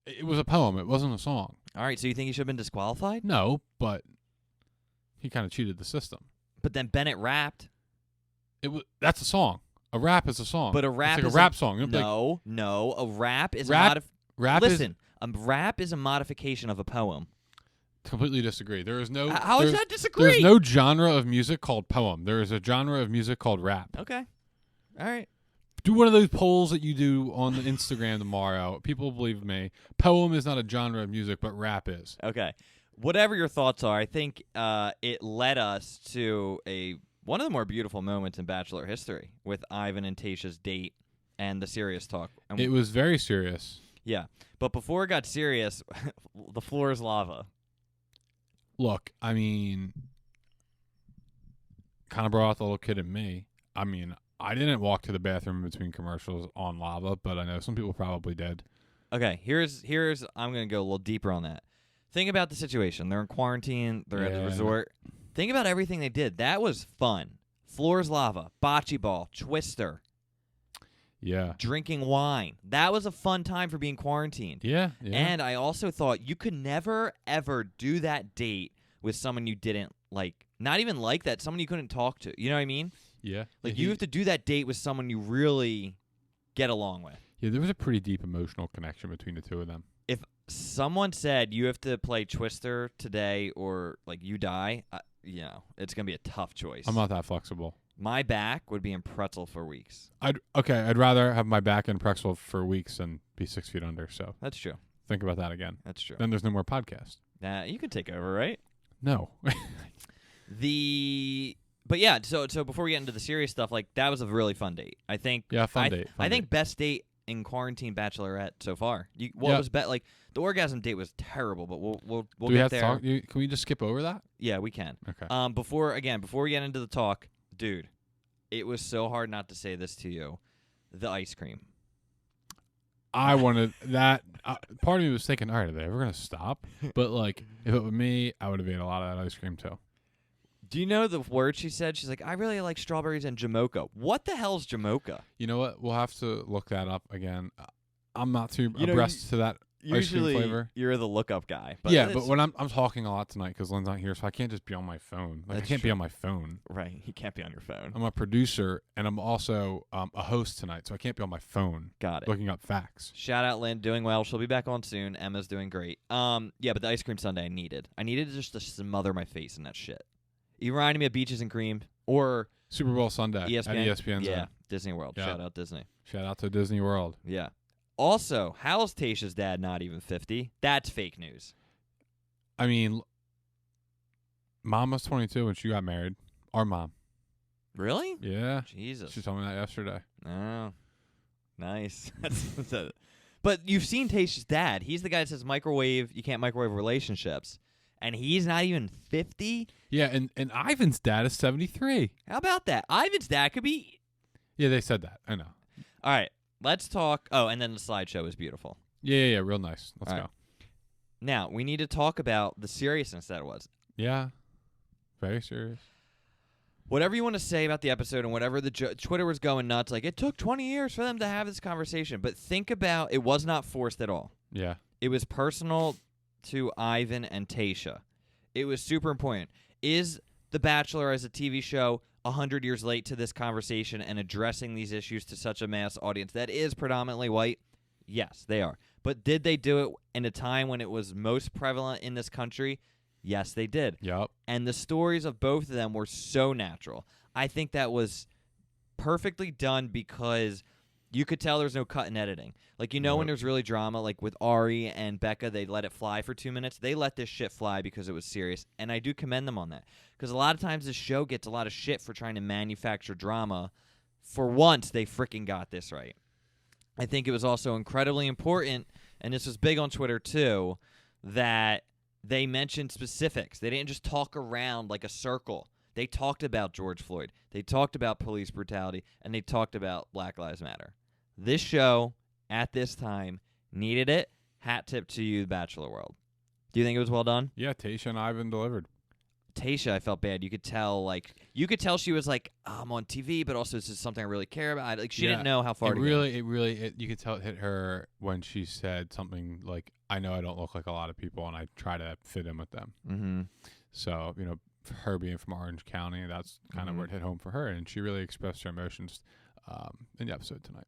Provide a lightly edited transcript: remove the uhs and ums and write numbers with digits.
It was a poem. It wasn't a song. All right, so you think he should have been disqualified? No, but he kind of cheated the system. But then Bennett rapped. That's a song. A rap is a song. But a rap it's like is a rap song. No. A rap is Rap- a rap is a modification of a poem. Completely disagree. There is no. How is that disagree? There's no genre of music called poem. There is a genre of music called rap. Okay. All right. Do one of those polls that you do on the Instagram tomorrow. People believe me. Poem is not a genre of music, but rap is. Okay. Whatever your thoughts are, I think it led us to one of the more beautiful moments in Bachelor history with Ivan and Tayshia's date and the serious talk. And It was very serious. Yeah. But before it got serious, the floor is lava. Look, I mean, kind of brought out the little kid in me. I mean, I didn't walk to the bathroom in between commercials on lava, but I know some people probably did. Okay, here's I'm going to go a little deeper on that. Think about the situation. They're in quarantine. They're at a resort. Think about everything they did. That was fun. Floors lava, bocce ball, twister. Yeah. Drinking wine. That was a fun time for being quarantined. Yeah. And I also thought you could never, ever do that date with someone you didn't like. Not even like that. Someone you couldn't talk to. You know what I mean? Yeah. Like, you have to do that date with someone you really get along with. Yeah, there was a pretty deep emotional connection between the two of them. If someone said you have to play Twister today or, like, you die, it's going to be a tough choice. I'm not that flexible. My back would be in pretzel for weeks. I'd rather have my back in pretzel for weeks than be 6 feet under. So That's true. think about that again. That's true. Then there's no more podcast. You can take over, right? No. But yeah, so before we get into the serious stuff, like, that was a really fun date. I think. Yeah, fun date. I think best date in quarantine Bachelorette so far. What was like the orgasm date was terrible, but we'll Do we get have there. to talk? Can we just skip over that? Yeah, we can. Okay. Before we get into the talk, dude, it was so hard not to say this to you. The ice cream. I wanted that. Part of me was thinking, all right, are they ever going to stop? But, like, if it were me, I would have ate a lot of that ice cream, too. Do you know the word she said? She's like, I really like strawberries and Jamocha. What the hell's Jamocha? You know what? We'll have to look that up again. I'm not too abreast to that ice cream flavor. You're the lookup guy. But yeah, but when I'm talking a lot tonight because Lynn's not here, so I can't just be on my phone. Like, I can't be on my phone. Right. You can't be on your phone. I'm a producer, and I'm also a host tonight, so I can't be on my phone. Got it. Looking up facts. Shout out Lynn, doing well. She'll be back on soon. Emma's doing great. Yeah, but the ice cream sundae I needed just to smother my face in that shit. You reminded me of Beaches and Cream or Super Bowl Sunday at ESPN. Yeah, Disney World. Yeah. Shout out Disney. Shout out to Disney World. Yeah. Also, how's Tayshia's dad not even 50? That's fake news. I mean, Mom was 22 when she got married. Our mom. Really? Yeah. Jesus. She told me that yesterday. Oh, nice. But you've seen Tayshia's dad. He's the guy that says you can't microwave relationships. And he's not even 50? Yeah, and Ivan's dad is 73. How about that? Ivan's dad could be... Yeah, they said that. I know. All right, let's talk... Oh, and then the slideshow is beautiful. Yeah, real nice. Let's go. Now, we need to talk about the seriousness that it was. Yeah, very serious. Whatever you want to say about the episode and whatever Twitter was going nuts, like, it took 20 years for them to have this conversation. But think about... It was not forced at all. Yeah. It was personal to Ivan and Tayshia. It was super important. Is The Bachelor as a TV show 100 years late to this conversation and addressing these issues to such a mass audience that is predominantly white? Yes, they are. But did they do it in a time when it was most prevalent in this country? Yes, they did. Yep. And the stories of both of them were so natural. I think that was perfectly done because you could tell there's no cut in editing. Like, when there's really drama, like with Ari and Becca, they let it fly for 2 minutes. They let this shit fly because it was serious, and I do commend them on that. Because a lot of times this show gets a lot of shit for trying to manufacture drama. For once, they freaking got this right. I think it was also incredibly important, and this was big on Twitter too, that they mentioned specifics. They didn't just talk around like a circle. They talked about George Floyd. They talked about police brutality, and they talked about Black Lives Matter. This show, at this time, needed it. Hat tip to you, Bachelor World. Do you think it was well done? Yeah, Tayshia and Ivan delivered. Tayshia, I felt bad. You could tell she was like, I'm on TV, but also this is something I really care about. Like she didn't know how far to go. You could tell it hit her when she said something like, I know I don't look like a lot of people, and I try to fit in with them. Mm-hmm. So, her being from Orange County, that's kind of where it hit home for her, and she really expressed her emotions in the episode tonight.